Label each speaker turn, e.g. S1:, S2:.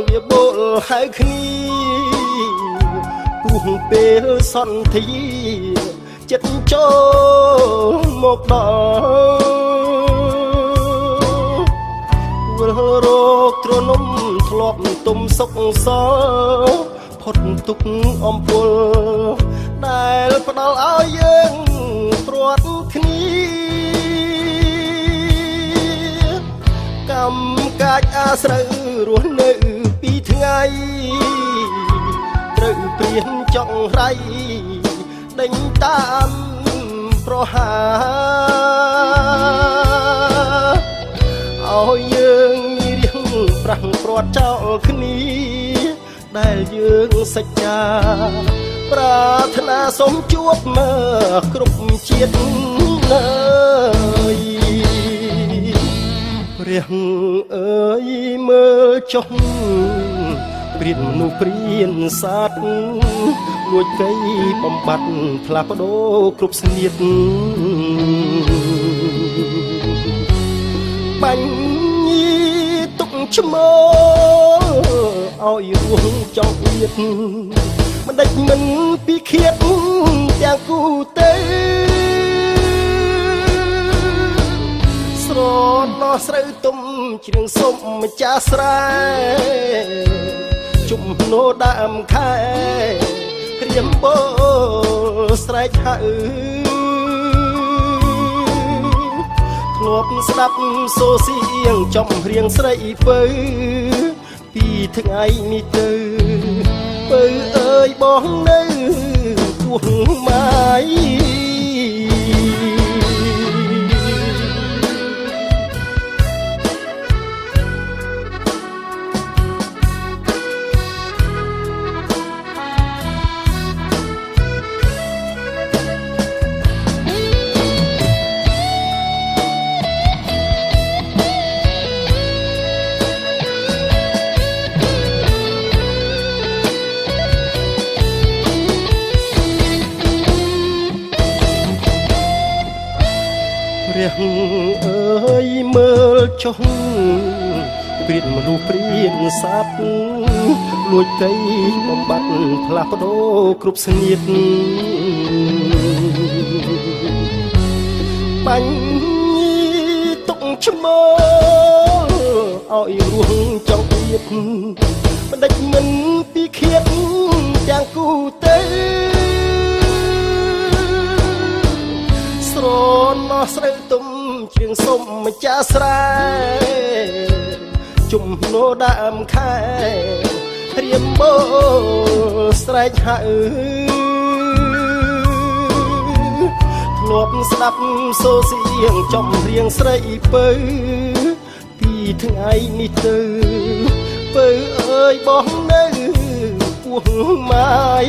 S1: វាបូលហៅគ្នាគោះពេលសន្ធាចិត្តចូលមកដល់វិលរកទ្រនំធ្លាប់ទុំសុកសល់ផុតទុកអំពុលដែលផ្ដល់ឲ្យយើងព្រាត់គ្នាកម្មកាចអាស្រូវរស់នៅពីថ្ងៃត្រូវព្រៀនចង់រៃដេញតាមប្រហាឲ្យយើងរៀងប្រាំងព្រាត់ចោលគ្នាដែលយើងសច្ចាប្រាថ្នាសូមជួបមើលគ្រប់ជាតិនៅព្រះអើយមើលចុះព្រានមនុស្សព្រានសត្វលួចកៃបំបត្តិផ្លាស់ប្ដូរគ្រប់ស្នៀតបាញ់ញីទុកឈ្មោលឲ្យរស់ចង់អៀតមិនដេចមិនពីឃាតទាំងគូទេស្រោតដោះស្រូវទុំជ្រៀងសុំម្ចាស់ស្រែជុំណូដើមខែក្រៀមបោស្រែកហៅធ្លាប់ស្ដាប់សូសៀងចំរៀងស្រីពៅពីថ្ងៃនេះទៅពៅអើយបងនៅពោះម៉ាយព្រះអើយមើលចុះព្រានមនុស្សព្រានសត្វលួចកៃបំបត្តិផ្លាស់ប្ដូរគ្រប់ស្នៀតបាញ់ញីទុកឈ្មោលឲ្យរស់ចង់ទៀតមិនដេចមិនពីឃាតទាំងគូទេស្រនមកស្រូវទុំជ្រៀងសុំម្ចាស់ស្រែជុំណូដើមខែរៀមបោស្រែកហៅធ្លាប់ស្ដាប់សូសៀងចំរៀងស្រីពៅពីថ្ងៃនេះទៅពៅអើយបងនៅពោះម៉ាយ